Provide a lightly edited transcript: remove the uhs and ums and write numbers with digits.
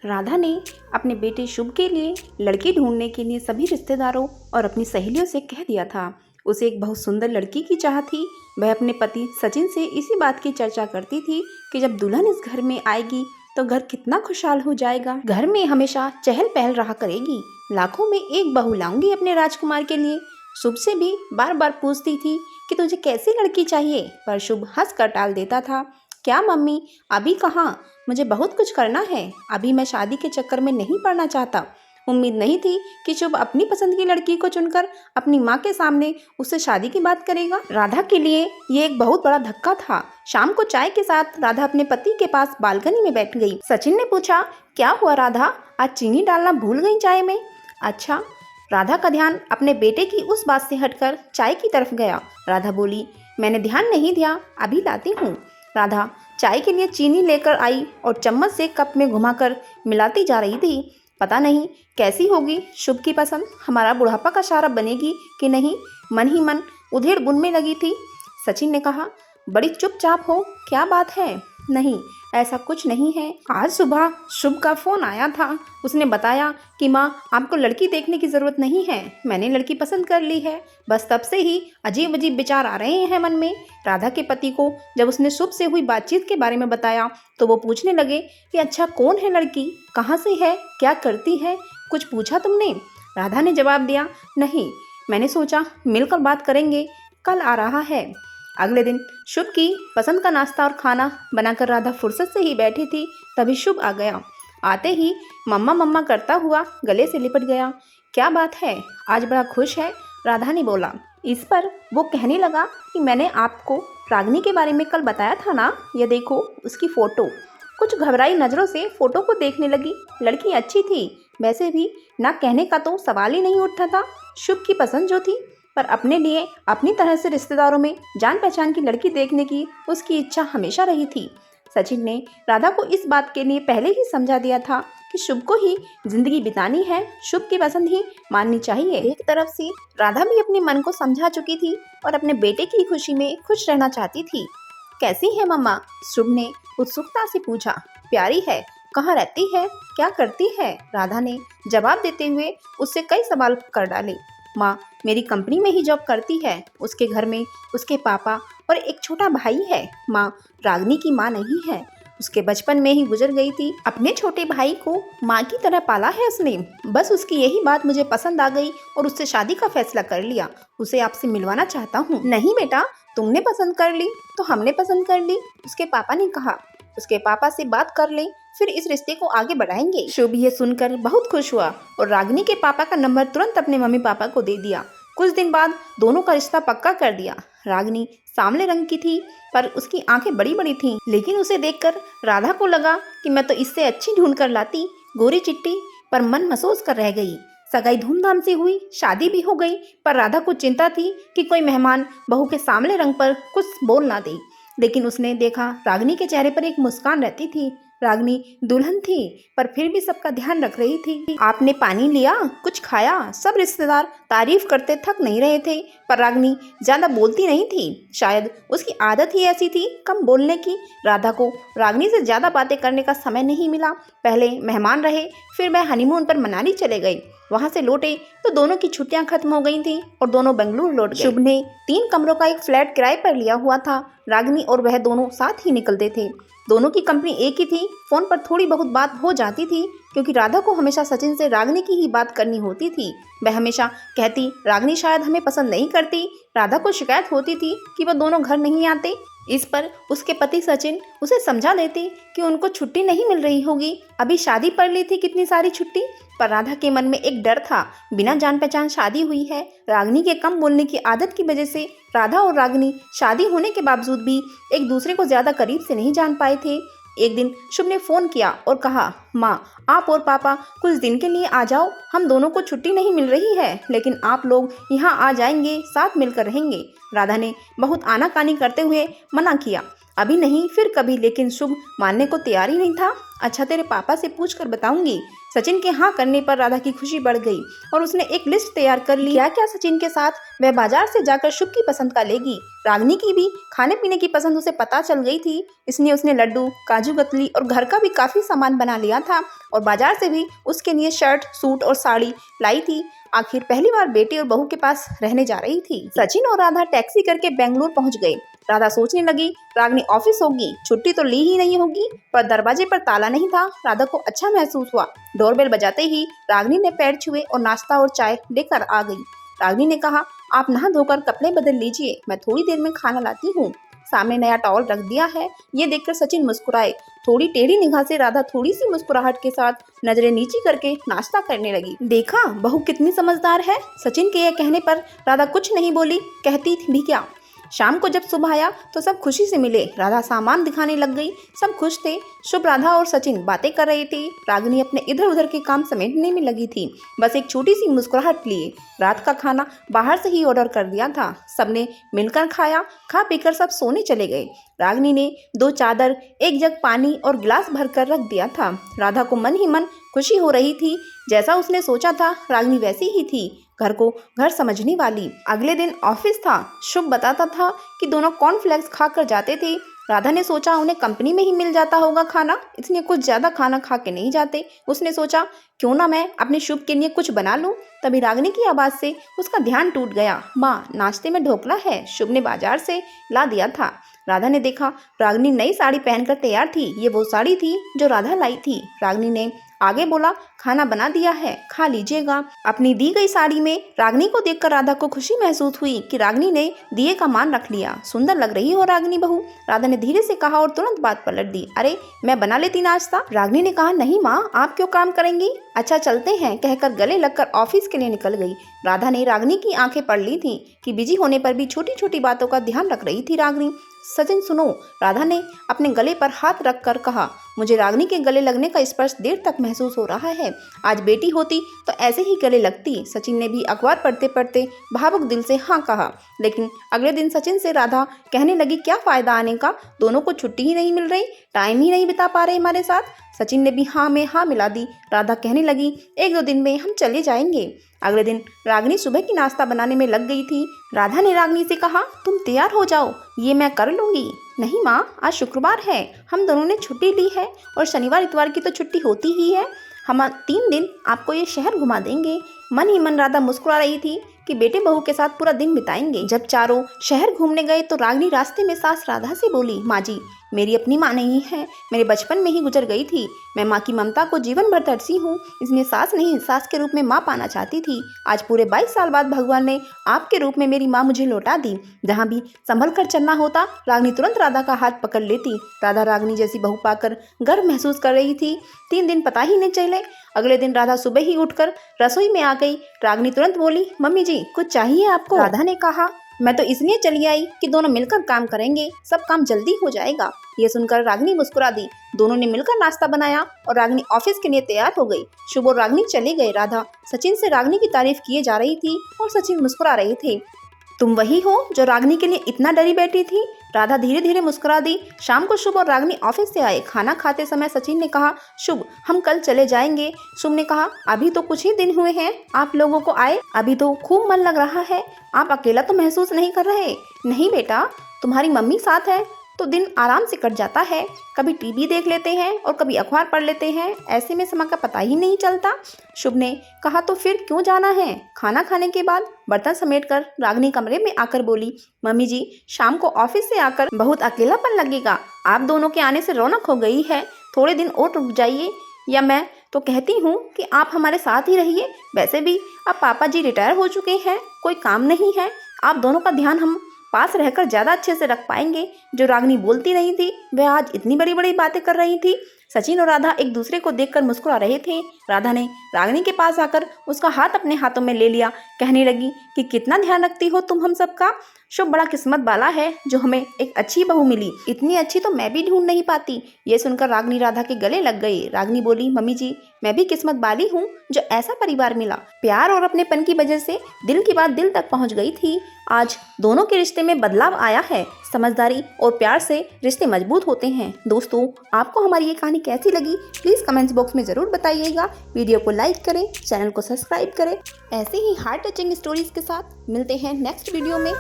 राधा ने अपने बेटे शुभ के लिए लड़की ढूंढने के लिए सभी रिश्तेदारों और अपनी सहेलियों से कह दिया था। उसे एक बहुत सुंदर लड़की की चाह थी। वह अपने पति सचिन से इसी बात की चर्चा करती थी कि जब दुल्हन इस घर में आएगी तो घर कितना खुशहाल हो जाएगा। घर में हमेशा चहल पहल रहा करेगी। लाखों में एक बहू लाऊंगी अपने राजकुमार के लिए। शुभ से भी बार बार पूछती थी कि तुझे कैसी लड़की चाहिए, पर शुभ हंस कर टाल देता था। क्या मम्मी, अभी कहाँ, मुझे बहुत कुछ करना है। अभी मैं शादी के चक्कर में नहीं पड़ना चाहता। उम्मीद नहीं थी कि शुभ अपनी पसंद की लड़की को चुनकर अपनी माँ के सामने उससे शादी की बात करेगा। राधा के लिए ये एक बहुत बड़ा धक्का था। शाम को चाय के साथ राधा अपने पति के पास बालकनी में बैठ गई। सचिन ने पूछा, क्या हुआ राधा, आज चीनी डालना भूल गई चाय में? अच्छा। राधा का ध्यान अपने बेटे की उस बात से हटकर चाय की तरफ गया। राधा बोली, मैंने ध्यान नहीं दिया, अभी लाती हूँ। राधा चाय के लिए चीनी लेकर आई और चम्मच से कप में घुमाकर मिलाती जा रही थी। पता नहीं कैसी होगी शुभ की पसंद, हमारा बुढ़ापा का सहारा बनेगी कि नहीं। मन ही मन उधेड़ बुन में लगी थी। सचिन ने कहा, बड़ी चुपचाप हो, क्या बात है? नहीं, ऐसा कुछ नहीं है। आज सुबह शुभ का फोन आया था। उसने बताया कि माँ, आपको लड़की देखने की जरूरत नहीं है, मैंने लड़की पसंद कर ली है। बस तब से ही अजीब अजीब विचार आ रहे हैं मन में। राधा के पति को जब उसने शुभ से हुई बातचीत के बारे में बताया तो वो पूछने लगे कि अच्छा कौन है लड़की, कहाँ से है, क्या करती है, कुछ पूछा तुमने? राधा ने जवाब दिया, नहीं, मैंने सोचा मिलकर बात करेंगे, कल आ रहा है। अगले दिन शुभ की पसंद का नाश्ता और खाना बनाकर राधा फुर्सत से ही बैठी थी, तभी शुभ आ गया। आते ही मम्मा मम्मा करता हुआ गले से लिपट गया। क्या बात है, आज बड़ा खुश है? राधा ने बोला। इस पर वो कहने लगा कि मैंने आपको रागिनी के बारे में कल बताया था ना, ये देखो उसकी फ़ोटो। कुछ घबराई नज़रों से फ़ोटो को देखने लगी। लड़की अच्छी थी, वैसे भी ना कहने का तो सवाल ही नहीं उठता था। शुभ की पसंद जो थी, पर अपने लिए अपनी तरह से रिश्तेदारों में जान पहचान की लड़की देखने की उसकी इच्छा हमेशा रही थी। सचिन ने राधा को इस बात के लिए पहले ही समझा दिया था कि शुभ को ही जिंदगी बितानी है, शुभ की पसंद ही माननी चाहिए। एक तरफ से राधा भी अपने मन को समझा चुकी थी और अपने बेटे की खुशी में खुश रहना चाहती थी। कैसी है मम्मा? शुभ ने उत्सुकता से पूछा। प्यारी है। कहाँ रहती है, क्या करती है? राधा ने जवाब देते हुए उससे कई सवाल कर डाले। माँ, मेरी कंपनी में ही जॉब करती है। उसके घर में उसके पापा और एक छोटा भाई है। माँ, रागिनी की माँ नहीं है, उसके बचपन में ही गुजर गई थी। अपने छोटे भाई को माँ की तरह पाला है उसने। बस उसकी यही बात मुझे पसंद आ गई और उससे शादी का फैसला कर लिया। उसे आपसे मिलवाना चाहता हूँ। नहीं बेटा, तुमने पसंद कर ली तो हमने पसंद कर ली, उसके पापा ने कहा। उसके पापा से बात कर लें, फिर इस रिश्ते को आगे बढ़ाएंगे। शुभ ये सुनकर बहुत खुश हुआ और रागिनी के पापा का नंबर तुरंत अपने मम्मी पापा को दे दिया। कुछ दिन बाद दोनों का रिश्ता पक्का कर दिया। रागिनी सांवले रंग की थी, पर उसकी आंखें बड़ी बड़ी थीं, लेकिन उसे देखकर राधा को लगा कि मैं तो इससे अच्छी ढूंढ कर लाती। गोरी चिट्टी, पर मन महसूस कर रह गई। सगाई धूमधाम से हुई, शादी भी हो गई, पर राधा को चिंता थी कि कोई मेहमान बहू के सांवले रंग पर कुछ बोल ना दे। लेकिन उसने देखा रागिनी के चेहरे पर एक मुस्कान रहती थी। रागिनी दुल्हन थी, पर फिर भी सबका ध्यान रख रही थी। आपने पानी लिया, कुछ खाया? सब रिश्तेदार तारीफ करते थक नहीं रहे थे, पर रागिनी ज्यादा बोलती नहीं थी। शायद उसकी आदत ही ऐसी थी कम बोलने की। राधा को रागिनी से ज्यादा बातें करने का समय नहीं मिला। पहले मेहमान रहे, फिर वह हनीमून पर मनाली चले गए। वहां से लौटे तो दोनों की छुट्टियां खत्म हो गई थी और दोनों बेंगलुरु लौट गए। शुभ ने 3 कमरों का एक फ्लैट किराए पर लिया हुआ था। रागिनी और वह दोनों साथ ही निकलते थे। दोनों की कंपनी एक ही थी। फोन पर थोड़ी बहुत बात हो जाती थी, क्योंकि राधा को हमेशा सचिन से रागिनी की ही बात करनी होती थी। वह हमेशा कहती, रागिनी शायद हमें पसंद नहीं करती। राधा को शिकायत होती थी कि वह दोनों घर नहीं आते। इस पर उसके पति सचिन उसे समझा देते कि उनको छुट्टी नहीं मिल रही होगी, अभी शादी पड़ ली थी कितनी सारी छुट्टी। पर राधा के मन में एक डर था, बिना जान पहचान शादी हुई है। रागिनी के कम बोलने की आदत की वजह से राधा और रागिनी शादी होने के बावजूद भी एक दूसरे को ज्यादा करीब से नहीं जान पाए थे। एक दिन शुभ ने फोन किया और कहा, माँ, आप और पापा कुछ दिन के लिए आ जाओ। हम दोनों को छुट्टी नहीं मिल रही है, लेकिन आप लोग यहाँ आ जाएंगे, साथ मिलकर रहेंगे। राधा ने बहुत आनाकानी करते हुए मना किया। अभी नहीं, फिर कभी, लेकिन शुभ मानने को तैयार ही नहीं था। अच्छा, तेरे पापा से पूछ कर बताऊंगी। सचिन के हाँ करने पर राधा की खुशी बढ़ गई और उसने एक लिस्ट तैयार कर ली। क्या क्या सचिन के साथ वह बाजार से जाकर शुभ की पसंद का लेगी। रागिनी की भी खाने पीने की पसंद उसे पता चल गई थी, इसलिए उसने लड्डू, काजू कतली और घर का भी काफी सामान बना लिया था और बाजार से भी उसके लिए शर्ट, सूट और साड़ी लाई थी। आखिर पहली बार बेटी और बहू के पास रहने जा रही थी। सचिन और राधा टैक्सी करके बेंगलुरु पहुंच गए। राधा सोचने लगी, रागिनी ऑफिस होगी, छुट्टी तो ली ही नहीं होगी, पर दरवाजे पर ताला नहीं था। राधा को अच्छा महसूस हुआ। डोरबेल बजाते ही रागिनी ने पैर छुए और नाश्ता और चाय लेकर आ गई। रागिनी ने कहा, आप नहा धोकर कपड़े बदल लीजिए, मैं थोड़ी देर में खाना लाती हूँ। सामने नया टॉवल रख दिया है। ये देखकर सचिन मुस्कुराए। थोड़ी टेढ़ी निगाह से राधा थोड़ी सी मुस्कुराहट के साथ नजरें नीची करके नाश्ता करने लगी। देखा बहू कितनी समझदार है। सचिन के यह कहने पर राधा कुछ नहीं बोली, कहती भी क्या। शाम को जब सुबह आया तो सब खुशी से मिले। राधा सामान दिखाने लग गई, सब खुश थे। शुभ, राधा और सचिन बातें कर रहे थे। रागिनी अपने इधर उधर के काम समेटने में लगी थी, बस एक छोटी सी मुस्कुराहट लिए। रात का खाना बाहर से ही ऑर्डर कर दिया था। सबने मिलकर खाया। खा पीकर सब सोने चले गए। रागिनी ने 2 चादर, 1 जग पानी और गिलास भर कर रख दिया था। राधा को मन ही मन खुशी हो रही थी। जैसा उसने सोचा था रागिनी वैसी ही थी, घर को घर समझने वाली। अगले दिन ऑफिस था। शुभ बताता था कि दोनों कॉर्नफ्लेक्स खाकर जाते थे। राधा ने सोचा उन्हें कंपनी में ही मिल जाता होगा खाना, इसलिए कुछ ज्यादा खाना खा के नहीं जाते। उसने सोचा क्यों ना मैं अपने शुभ के लिए कुछ बना लूं। तभी रागिनी की आवाज से उसका ध्यान टूट गया। माँ, नाश्ते में ढोकला है, शुभ ने बाजार से ला दिया था। राधा ने देखा रागिनी नई साड़ी पहनकर तैयार थी। ये वो साड़ी थी जो राधा लाई थी। रागिनी ने आगे बोला, खाना बना दिया है, खा लीजिएगा। अपनी दी गई साड़ी में रागिनी को देखकर राधा को खुशी महसूस हुई कि रागिनी ने दिए का मान रख लिया। सुंदर लग रही हो रागिनी बहू, राधा ने धीरे से कहा और तुरंत बात पलट दी। अरे, मैं बना लेती नाश्ता। रागिनी ने कहा, नहीं माँ, आप क्यों काम करेंगी। अच्छा चलते हैं, कहकर गले लगकर ऑफिस के लिए निकल गई। राधा ने रागिनी की आंखें पढ़ ली थी कि बिजी होने पर भी छोटी छोटी बातों का ध्यान रख रही थी रागिनी। सचिन सुनो, राधा ने अपने गले पर हाथ रखकर कहा, मुझे रागिनी के गले लगने का स्पर्श देर तक महसूस हो रहा है। आज बेटी होती तो ऐसे ही गले लगती। सचिन ने भी अखबार पढ़ते पढ़ते भावुक दिल से हाँ कहा। लेकिन अगले दिन सचिन से राधा कहने लगी, क्या फायदा आने का, दोनों को छुट्टी ही नहीं मिल रही, टाइम ही नहीं बिता पा रहे हमारे साथ। सचिन ने भी हाँ में हाँ मिला दी। राधा कहने लगी, 1-2 दिन में हम चले जाएंगे। अगले दिन रागिनी सुबह की नाश्ता बनाने में लग गई थी। राधा ने रागिनी से कहा, तुम तैयार हो जाओ, ये मैं कर लूंगी। नहीं माँ, आज शुक्रवार है, हम दोनों ने छुट्टी ली है और शनिवार इतवार की तो छुट्टी होती ही है। हम 3 दिन आपको ये शहर घुमा देंगे। मन ही मन राधा मुस्कुरा रही थी कि बेटे बहू के साथ पूरा दिन बिताएंगे। जब चारों शहर घूमने गए तो रागिनी रास्ते में सास राधा से बोली, माँ जी, मेरी अपनी माँ नहीं है, मेरे बचपन में ही गुजर गई थी। मैं माँ की ममता को जीवन भर तरसी हूँ, इसलिए सास नहीं, सास के रूप में माँ पाना चाहती थी। आज पूरे 22 साल बाद भगवान ने आपके रूप में मेरी माँ मुझे लौटा दी। जहाँ भी संभल कर चलना होता रागिनी तुरंत राधा का हाथ पकड़ लेती। राधा रागिनी जैसी बहू पाकर गर्व महसूस कर रही थी। 3 दिन पता ही नहीं चले। अगले दिन राधा सुबह ही उठकर रसोई में आ गई। रागिनी तुरंत बोली, मम्मी जी, कुछ चाहिए आपको। राधा ने कहा, मैं तो इसलिए चली आई कि दोनों मिलकर काम करेंगे, सब काम जल्दी हो जाएगा। ये सुनकर रागिनी मुस्कुरा दी। दोनों ने मिलकर नाश्ता बनाया और रागिनी ऑफिस के लिए तैयार हो गई। शुभ और रागिनी चले गए। राधा सचिन से रागिनी की तारीफ किए जा रही थी और सचिन मुस्कुरा रहे थे। तुम वही हो जो रागिनी के लिए इतना डरी बैठी थी। राधा धीरे धीरे मुस्कुरा दी। शाम को शुभ और रागिनी ऑफिस से आए। खाना खाते समय सचिन ने कहा, शुभ, हम कल चले जाएंगे। शुभ ने कहा, अभी तो कुछ ही दिन हुए हैं आप लोगों को आए, अभी तो खूब मन लग रहा है, आप अकेला तो महसूस नहीं कर रहे। नहीं बेटा, तुम्हारी मम्मी साथ है तो दिन आराम से कट जाता है। कभी टीवी देख लेते हैं और कभी अखबार पढ़ लेते हैं, ऐसे में समय का पता ही नहीं चलता। शुभ ने कहा, तो फिर क्यों जाना है। खाना खाने के बाद बर्तन समेटकर रागिनी कमरे में आकर बोली, मम्मी जी, शाम को ऑफिस से आकर बहुत अकेलापन लगेगा, आप दोनों के आने से रौनक हो गई है, थोड़े दिन और रुक जाइए, या मैं तो कहती हूँ कि आप हमारे साथ ही रहिए। वैसे भी अब पापा जी रिटायर हो चुके हैं, कोई काम नहीं है, आप दोनों का ध्यान हम पास रहकर ज्यादा अच्छे से रख पाएंगे। जो रागिनी बोलती नहीं थी वह आज इतनी बड़ी बड़ी बातें कर रही थी। सचिन और राधा एक दूसरे को देखकर मुस्कुरा रहे थे। राधा ने रागिनी के पास आकर उसका हाथ अपने हाथों में ले लिया। कहने लगी कि कितना ध्यान रखती हो तुम हम सबका। शुभ बड़ा किस्मत वाला है जो हमें एक अच्छी बहू मिली। इतनी अच्छी तो मैं भी ढूंढ नहीं पाती। ये सुनकर रागिनी राधा के गले लग गई। रागिनी बोली, मम्मी जी, मैं भी किस्मत वाली हूँ जो ऐसा परिवार मिला। प्यार और अपनेपन की वजह से दिल की बात दिल तक पहुँच गई थी। आज दोनों के रिश्ते में बदलाव आया है। समझदारी और प्यार से रिश्ते मजबूत होते हैं। दोस्तों, आपको हमारी ये कहानी कैसी लगी प्लीज़ कमेंट्स बॉक्स में ज़रूर बताइएगा। वीडियो को लाइक करें, चैनल को सब्सक्राइब करें। ऐसे ही हार्ट टचिंग स्टोरीज के साथ मिलते हैं नेक्स्ट वीडियो में।